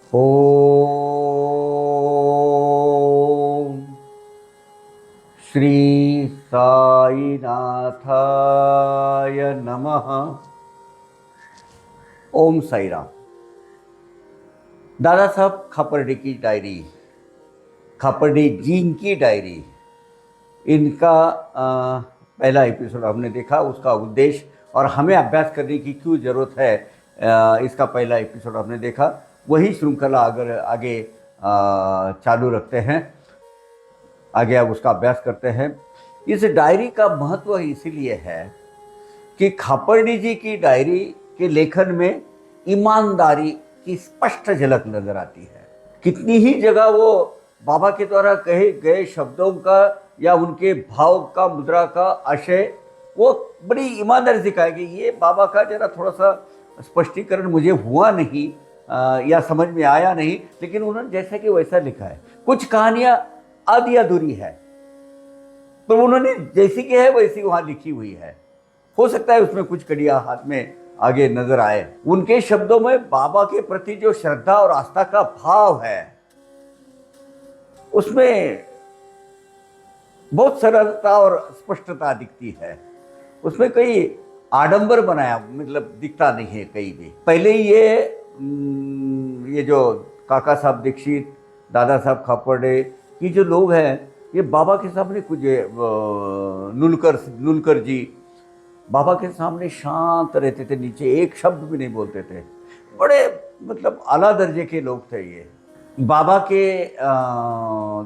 ओम श्री साईनाथाय नमः। ओम साई राम। दादा साहब खापर्डे की डायरी, खापर्डे जी की डायरी, इनका पहला एपिसोड हमने देखा। उसका उद्देश्य और हमें अभ्यास करने की क्यों ज़रूरत है, इसका पहला एपिसोड हमने देखा। वही श्रृंखला अगर आगे चालू रखते हैं, आगे अब उसका अभ्यास करते हैं। इस डायरी का महत्व इसीलिए है कि खापर्डे जी की डायरी के लेखन में ईमानदारी की स्पष्ट झलक नजर आती है। कितनी ही जगह वो बाबा के द्वारा कहे गए शब्दों का या उनके भाव का, मुद्रा का आशय वो बड़ी ईमानदारी से कहा कि ये बाबा का जरा थोड़ा सा स्पष्टीकरण मुझे हुआ नहीं, या समझ में आया नहीं, लेकिन उन्होंने जैसा कि वैसा लिखा है। कुछ कहानियां आधी अधूरी है, तो उन्होंने जैसी की है वैसी वहां लिखी हुई है। हो सकता है उसमें कुछ कड़ियां हाथ में आगे नजर आए। उनके शब्दों में बाबा के प्रति जो श्रद्धा और आस्था का भाव है, उसमें बहुत सरलता और स्पष्टता दिखती है। उसमें कोई आडंबर बनाया मतलब दिखता नहीं है कहीं भी। पहले ही ये जो काका साहब दीक्षित, दादा साहब खापर्डे, ये जो लोग हैं, ये बाबा के सामने कुछ नुलकर जी बाबा के सामने शांत रहते थे, नीचे एक शब्द भी नहीं बोलते थे। बड़े मतलब आला दर्जे के लोग थे ये। बाबा के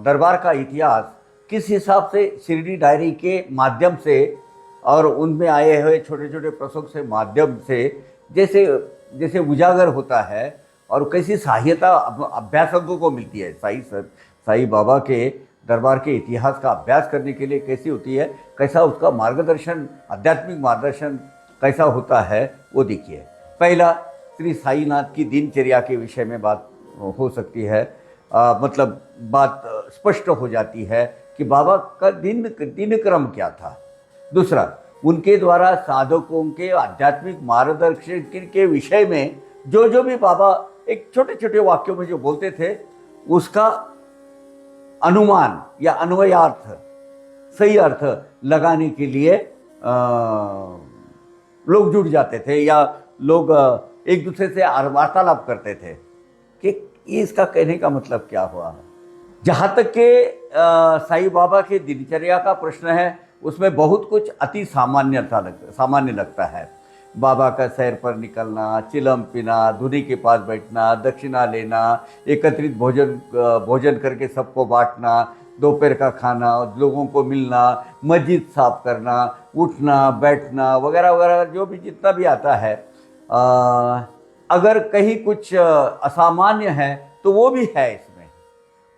दरबार का इतिहास किस हिसाब से शिरडी डायरी के माध्यम से और उनमें आए हुए छोटे छोटे प्रसंग से माध्यम से जैसे जैसे उजागर होता है, और कैसी सहायता अभ्यासकों को मिलती है। साई बाबा के दरबार के इतिहास का अभ्यास करने के लिए कैसी होती है, कैसा उसका मार्गदर्शन, आध्यात्मिक मार्गदर्शन कैसा होता है, वो देखिए। पहला, श्री साईनाथ की दिनचर्या के विषय में बात हो सकती है। मतलब बात स्पष्ट हो जाती है कि बाबा का दिनक्रम क्या था। दूसरा, उनके द्वारा साधकों के आध्यात्मिक मार्गदर्शन के विषय में जो भी बाबा एक छोटे छोटे वाक्यों में जो बोलते थे, उसका अनुमान या अन्वयार्थ, सही अर्थ लगाने के लिए लोग जुट जाते थे, या लोग एक दूसरे से वार्तालाप करते थे कि इसका कहने का मतलब क्या हुआ। जहाँ तक के साईं बाबा के दिनचर्या का प्रश्न है, उसमें बहुत कुछ अति सामान्य लगता है। बाबा का सैर पर निकलना, चिलम पीना, धुनी के पास बैठना, दक्षिणा लेना, एकत्रित भोजन करके सबको बांटना, दोपहर का खाना, लोगों को मिलना, मस्जिद साफ करना, उठना बैठना वगैरह वगैरह, जो भी जितना भी आता है। अगर कहीं कुछ असामान्य है तो वो भी है इसमें।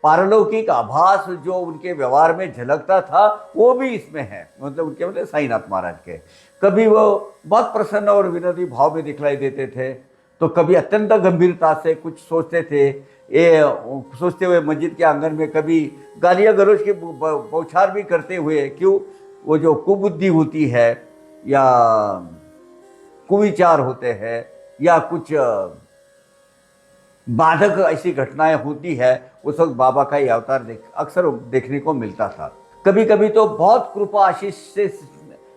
पारलौकिक आभास जो उनके व्यवहार में झलकता था, वो भी इसमें है। मतलब उनके मतलब साईनाथ महाराज के कभी वो बहुत प्रसन्न और विनोदी भाव में दिखलाई देते थे, तो कभी अत्यंत गंभीरता से कुछ सोचते थे। ये सोचते हुए मस्जिद के आंगन में कभी गालियाँ गलौज की बौछार भी करते हुए, क्यों, वो जो कुबुद्धि होती है या कुविचार होते हैं या कुछ बाधक ऐसी घटनाएं होती है, उस वक्त बाबा का ये अवतार अक्सर देखने को मिलता था। कभी कभी तो बहुत कृपा आशीष से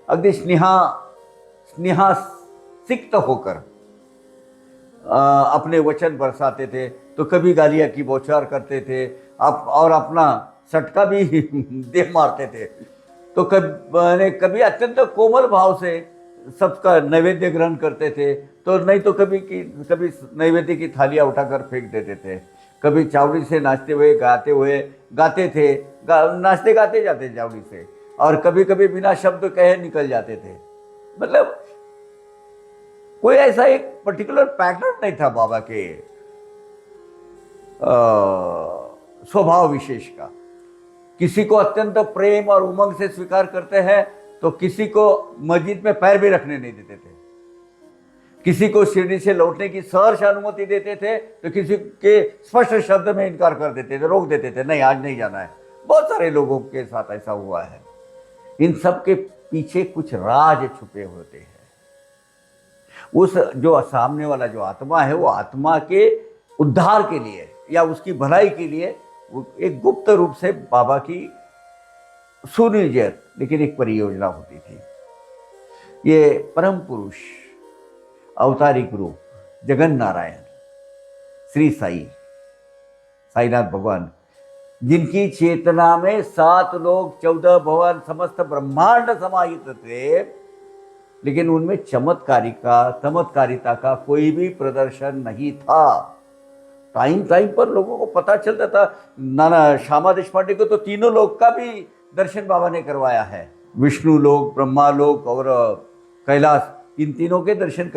अगदी स्नेहा सिक्त होकर अपने वचन बरसाते थे, तो कभी गालियाँ की बौछार करते थे और अपना सटका भी दे मारते थे। तो कभी अत्यंत कोमल भाव से सबका नैवेद्य ग्रहण करते थे, तो नहीं तो कभी नैवेद्य की थालियाँ उठाकर फेंक देते थे। कभी चावड़ी से गाते थे, नाचते गाते जाते चावड़ी से, और कभी कभी बिना शब्द कहे निकल जाते थे। मतलब कोई ऐसा एक पर्टिकुलर पैटर्न नहीं था बाबा के स्वभाव विशेष का। किसी को अत्यंत प्रेम और उमंग से स्वीकार करते हैं, तो किसी को मस्जिद में पैर भी रखने नहीं देते थे। किसी को शिरडी से लौटने की सहर्ष अनुमति देते थे, तो किसी के स्पष्ट शब्द में इनकार कर देते थे, रोक देते थे, नहीं आज नहीं जाना है। बहुत सारे लोगों के साथ ऐसा हुआ है। इन सब के पीछे कुछ राज छुपे होते हैं। उस जो सामने वाला जो आत्मा है, वो आत्मा के उद्धार के लिए या उसकी भलाई के लिए वो एक गुप्त रूप से बाबा की सुनियोजित लेकिन एक परियोजना होती थी। ये परम पुरुष अवतारिक रूप जगन नारायण श्री साईनाथ भगवान, जिनकी चेतना में 7 लोग 14 भवन समस्त ब्रह्मांड समाहित थे, लेकिन उनमें चमत्कारिता का कोई भी प्रदर्शन नहीं था। टाइम टाइम पर लोगों को पता चलता था। नाना श्यामा देशपांडे को तो तीनों लोग का भी दर्शन बाबा ने करवाया है। विष्णु लोक, ब्रह्मा लोक और कैलाश, इन तीनों के दर्शन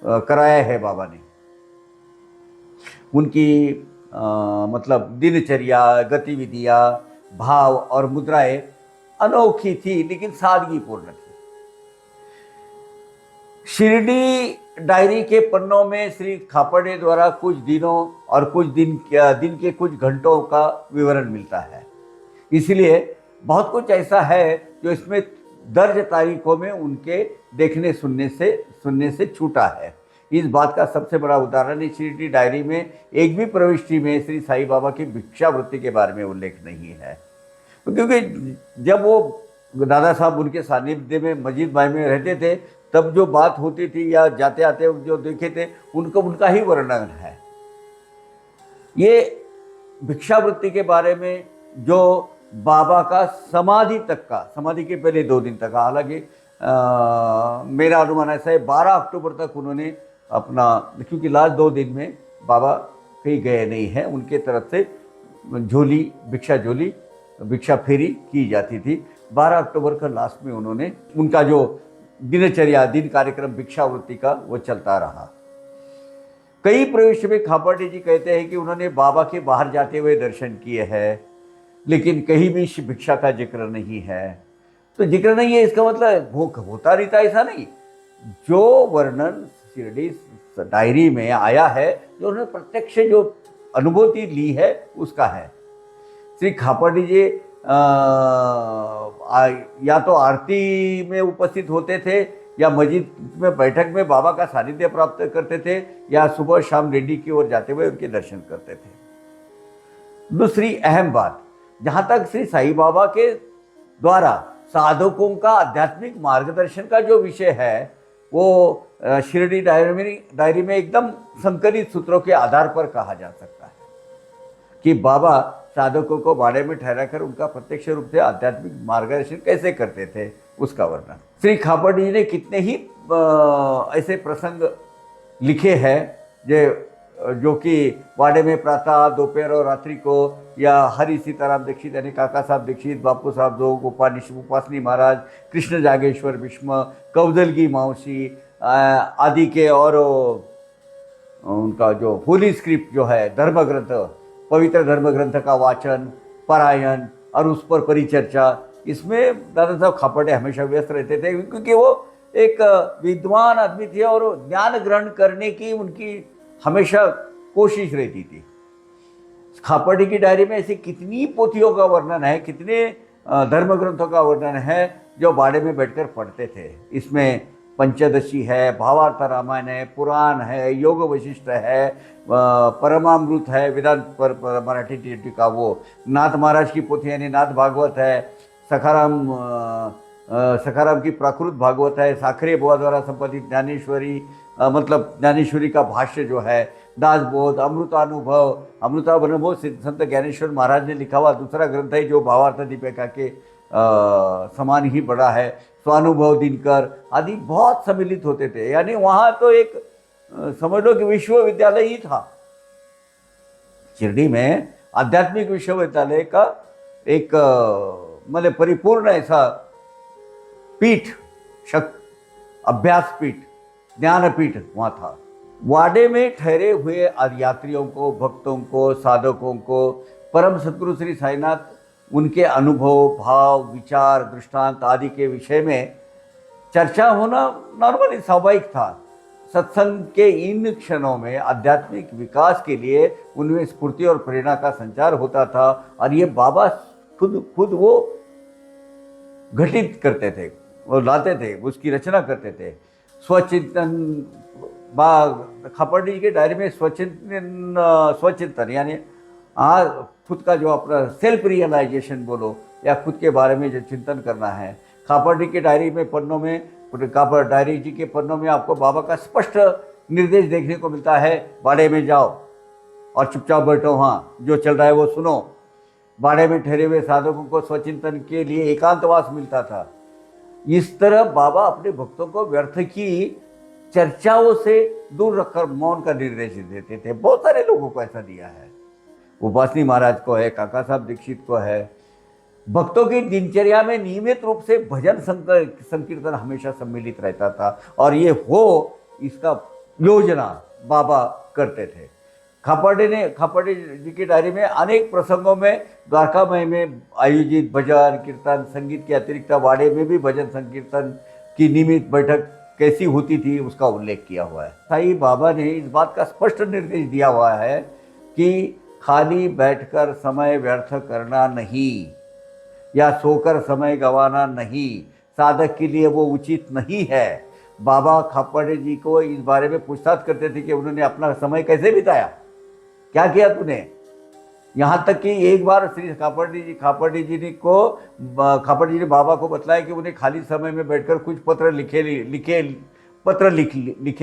कराया है बाबा ने। उनकी मतलब दिनचर्या, गतिविधियां, भाव और मुद्राएं अनोखी थी लेकिन सादगीपूर्ण थी। शिरडी डायरी के पन्नों में श्री खापर्डे द्वारा कुछ दिनों और कुछ दिन के कुछ घंटों का विवरण मिलता है। इसलिए बहुत कुछ ऐसा है जो इसमें दर्ज तारीखों में उनके देखने सुनने से छूटा है। इस बात का सबसे बड़ा उदाहरण है शिरडी डायरी में एक भी प्रविष्टि में श्री साईं बाबा की भिक्षावृत्ति के बारे में उल्लेख नहीं है। क्योंकि जब वो दादा साहब उनके सानिध्य में मस्जिद भाई में रहते थे, तब जो बात होती थी या जाते आते जो देखे थे उनका ही वर्णन है। ये भिक्षावृत्ति के बारे में जो बाबा का समाधि के पहले 2 दिन तक, हालांकि मेरा अनुमान ऐसा है 12 अक्टूबर तक उन्होंने अपना, क्योंकि लास्ट 2 दिन में बाबा कहीं गए नहीं हैं, उनके तरफ से भिक्षा फेरी की जाती थी। 12 अक्टूबर का लास्ट में उन्होंने उनका जो दिन कार्यक्रम भिक्षावृत्ति का वो चलता रहा। कई प्रविष्टि में खापर्डे जी कहते हैं कि उन्होंने बाबा के बाहर जाते हुए दर्शन किए हैं, लेकिन कहीं भी भिक्षा का जिक्र नहीं है। तो जिक्र नहीं है इसका मतलब वो होता रहता, ऐसा नहीं। जो वर्णन शिरडी डायरी में आया है, जो उन्होंने प्रत्यक्ष जो अनुभूति ली है उसका है। श्री खापर्डे जी या तो आरती में उपस्थित होते थे या मस्जिद में बैठक में बाबा का सानिध्य प्राप्त करते थे या सुबह शाम रेड्डी की ओर जाते हुए उनके दर्शन करते थे। दूसरी अहम बात, जहाँ तक श्री साईं बाबा के द्वारा साधकों का आध्यात्मिक मार्गदर्शन का जो विषय है, वो शिरडी डायरी में एकदम संकलित सूत्रों के आधार पर कहा जा सकता है कि बाबा साधकों को बाड़े में ठहराकर उनका प्रत्यक्ष रूप से आध्यात्मिक मार्गदर्शन कैसे करते थे, उसका वर्णन। श्री खापर्डे जी ने कितने ही ऐसे प्रसंग लिखे हैं जो कि वाड़े में प्रातः, दोपहर और रात्रि को, या हरि सीताराम दीक्षित यानी काका साहब दीक्षित, बापू साहब दो, उपासनी महाराज, कृष्ण जागेश्वर भीष्म, कौदलगी मावशी आदि के, और उनका जो होली स्क्रिप्ट जो है धर्म ग्रंथ, पवित्र धर्म ग्रंथ का वाचन, पारायण और उस पर परिचर्चा, इसमें दादा साहब खापर्डे हमेशा व्यस्त रहते थे, क्योंकि वो एक विद्वान आदमी थे और ज्ञान ग्रहण करने की उनकी हमेशा कोशिश रहती थी। खापर्डे की डायरी में ऐसी कितनी पोथियों का वर्णन है, कितने धर्म ग्रंथों का वर्णन है जो बाड़े में बैठकर पढ़ते थे। इसमें पंचदशी है, भावार्थ रामायण है, पुराण है, योग वशिष्ठ है, परमामृत है, वेदांत पर मराठी टीका, वो नाथ महाराज की पोथी यानी नाथ भागवत है, सखाराम की प्राकृत भागवत है, साखरे बुआ द्वारा संपादित ज्ञानेश्वरी, मतलब ज्ञानेश्वरी का भाष्य जो है, दासबोध, अमृतानुभव संत ज्ञानेश्वर महाराज ने लिखा हुआ दूसरा ग्रंथ है जो भावार्थ दीपिका के समान ही बड़ा है, स्वानुभव दिनकर आदि बहुत सम्मिलित होते थे। यानी वहाँ तो एक समझ लो कि विश्वविद्यालय ही था। शिरडी में आध्यात्मिक विश्वविद्यालय का एक मतलब परिपूर्ण ऐसा पीठ, अभ्यास पीठ, ज्ञानपीठ वहाँ था। वाड़े में ठहरे हुए यात्रियों को, भक्तों को, साधकों को परम सद्गुरु श्री साईनाथ उनके अनुभव, भाव, विचार, दृष्टांत आदि के विषय में चर्चा होना नॉर्मली स्वाभाविक था। सत्संग के इन क्षणों में आध्यात्मिक विकास के लिए उनमें स्फूर्ति और प्रेरणा का संचार होता था, और ये बाबा खुद वो घटित करते थे, वो लाते थे, उसकी रचना करते थे। स्वचिंतन खापर्डी जी के डायरी में स्वचिंतन यानी खुद का जो अपना सेल्फ रियलाइजेशन बोलो या खुद के बारे में जो चिंतन करना है, खापर्डी के डायरी में पन्नों में डायरी जी के पन्नों में आपको बाबा का स्पष्ट निर्देश देखने को मिलता है। बाड़े में जाओ और चुपचाप बैठो, वहाँ जो चल रहा है वो सुनो। बाड़े में ठहरे हुए साधकों को स्वचिंतन के लिए एकांतवास मिलता था। इस तरह बाबा अपने भक्तों को व्यर्थ की चर्चाओं से दूर रखकर मौन का निर्देश देते थे। बहुत सारे लोगों को ऐसा दिया है, उपासनी महाराज को है, काका साहब दीक्षित को है। भक्तों की दिनचर्या में नियमित रूप से भजन संकीर्तन हमेशा सम्मिलित रहता था और ये हो इसका योजना बाबा करते थे। खापर्डी जी की डायरी में अनेक प्रसंगों में द्वारकामय में आयोजित भजन कीर्तन संगीत के अतिरिक्त वाड़े में भी भजन संकीर्तन की नियमित बैठक कैसी होती थी उसका उल्लेख किया हुआ है। साईं बाबा ने इस बात का स्पष्ट निर्देश दिया हुआ है कि खाली बैठकर समय व्यर्थ करना नहीं या सोकर समय गंवाना नहीं, साधक के लिए वो उचित नहीं है। बाबा खापर्डी जी को इस बारे में पूछताछ करते थे कि उन्होंने अपना समय कैसे बिताया, क्या किया तूने। यहाँ तक कि एक बार श्री खापर्डी जी ने बाबा को बतलाया कि उन्हें खाली समय में बैठकर कुछ पत्र लिखे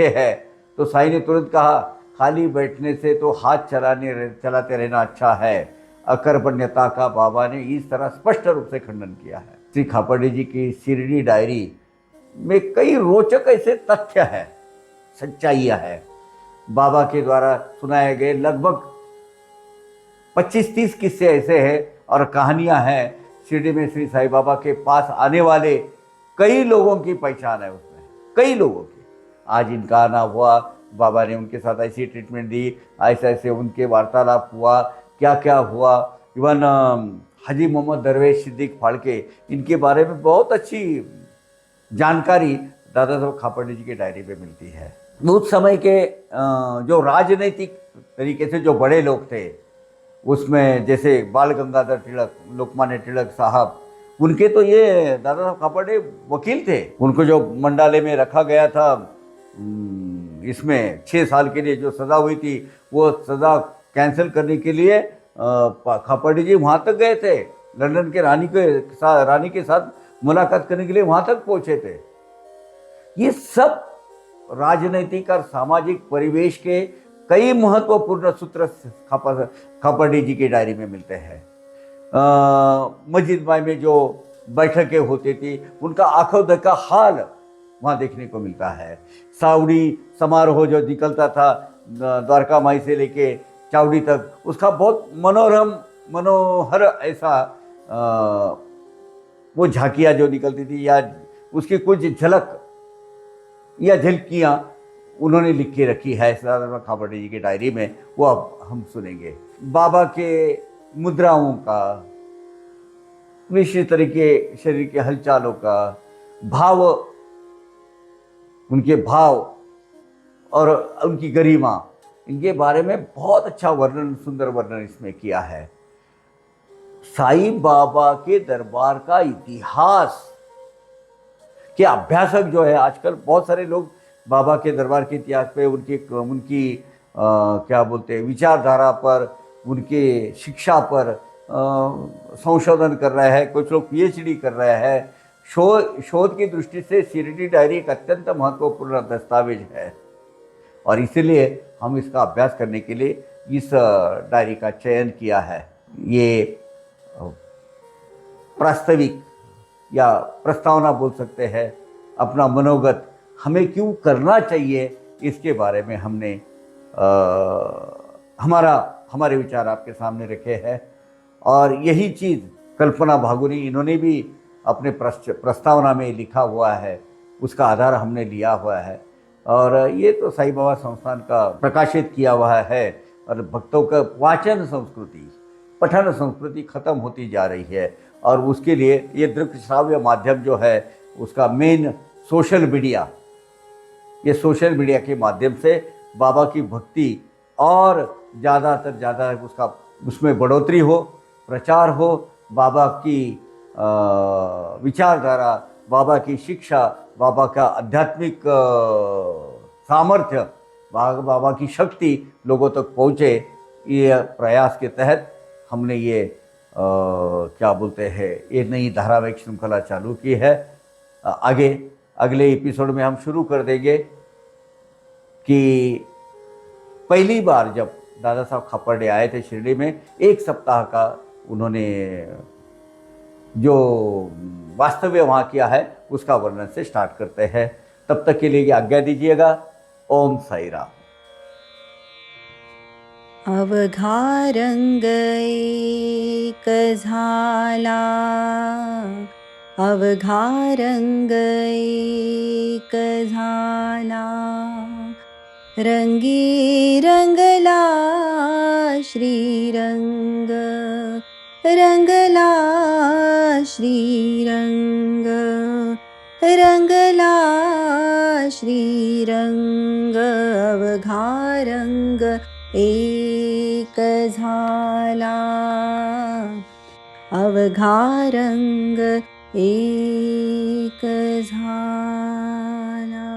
हैं। तो साईं ने तुरंत कहा, खाली बैठने से तो हाथ चलाते रहना अच्छा है। अकर्मण्यता का बाबा ने इस तरह स्पष्ट रूप से खंडन किया है। श्री खापर्डी जी की शिरडी डायरी में कई रोचक ऐसे तथ्य है, सच्चाइयाँ है। बाबा के द्वारा सुनाए गए लगभग 25-30 किस्से ऐसे हैं और कहानियाँ हैं। शिरडी में श्री साईं बाबा के पास आने वाले कई लोगों की पहचान है उसमें, कई लोगों की। आज इनका आना हुआ, बाबा ने उनके साथ ऐसी ट्रीटमेंट दी, ऐसे ऐसे उनके वार्तालाप हुआ, क्या क्या हुआ। इवन हाजी मोहम्मद दरवेश सिद्दीक फाड़के, इनके बारे में बहुत अच्छी जानकारी दादा साहब खापर्डी जी के डायरी पे मिलती है। उस समय के जो राजनीतिक तरीके से जो बड़े लोग थे उसमें जैसे बाल गंगाधर तिलक, लोकमान्य तिलक साहब, उनके तो ये दादा साहब खापर्डे वकील थे। उनको जो मंडाले में रखा गया था, इसमें 6 साल के लिए जो सज़ा हुई थी, वो सज़ा कैंसिल करने के लिए खापर्डी जी वहाँ तक गए थे। लंदन के रानी के साथ मुलाकात करने के लिए वहाँ तक पहुँचे थे। ये सब राजनीतिक और सामाजिक परिवेश के कई महत्वपूर्ण सूत्र खापर्डी जी की डायरी में मिलते हैं। मस्जिद में जो बैठकें होती थी, उनका आंखों देखा हाल वहाँ देखने को मिलता है। सावड़ी समारोह जो निकलता था द्वारका माई से लेके चावड़ी तक, उसका बहुत मनोहर ऐसा वो झांकियाँ जो निकलती थी या उसकी कुछ झलक या झलकियाँ उन्होंने लिख के रखी है खापर्डी जी की डायरी में, वो अब हम सुनेंगे। बाबा के मुद्राओं का, निश्चित तरीके शरीर के हलचालों का, भाव, उनके भाव और उनकी गरिमा, इनके बारे में बहुत अच्छा वर्णन, सुंदर वर्णन इसमें किया है। साईं बाबा के दरबार का इतिहास के अभ्यासक जो है, आजकल बहुत सारे लोग बाबा के दरबार के इतिहास पे उनकी क्या बोलते हैं, विचारधारा पर, उनके शिक्षा पर संशोधन कर रहे हैं। कुछ लोग पीएचडी कर रहे हैं। शोध की दृष्टि से शिरडी डायरी एक अत्यंत महत्वपूर्ण दस्तावेज है और इसीलिए हम इसका अभ्यास करने के लिए इस डायरी का चयन किया है। ये प्रास्ताविक या प्रस्तावना बोल सकते हैं, अपना मनोगत हमें क्यों करना चाहिए इसके बारे में हमने हमारे विचार आपके सामने रखे हैं। और यही चीज़ कल्पना भागुनी, इन्होंने भी अपने प्रस्तावना में लिखा हुआ है, उसका आधार हमने लिया हुआ है। और ये तो साईं बाबा संस्थान का प्रकाशित किया हुआ है और भक्तों का वाचन संस्कृति, पठन संस्कृति खत्म होती जा रही है और उसके लिए ये दृश्य श्राव्य माध्यम जो है उसका मेन सोशल मीडिया, ये सोशल मीडिया के माध्यम से बाबा की भक्ति और ज़्यादातर ज़्यादा उसमें बढ़ोतरी हो, प्रचार हो, बाबा की विचारधारा, बाबा की शिक्षा, बाबा का आध्यात्मिक सामर्थ्य, बाग बाबा की शक्ति लोगों तक पहुँचे, ये प्रयास के तहत हमने ये क्या बोलते हैं, ये नई धारावाहिक श्रृंखला चालू की है। आगे अगले एपिसोड में हम शुरू कर देंगे कि पहली बार जब दादा साहब खापर्डे आए थे शिरडी में, 1 सप्ताह का उन्होंने जो वास्तव्य वहाँ किया है उसका वर्णन से स्टार्ट करते हैं। तब तक के लिए आज्ञा दीजिएगा। ओम साई राम। अवघारंग एक झाला, अवघारंग एक झाला, रंगी रंगला श्रीरंग, रंगला श्रीरंग, रंगला श्रीरंग, अवघारंग एक झाला, अवघारंग एक झाला।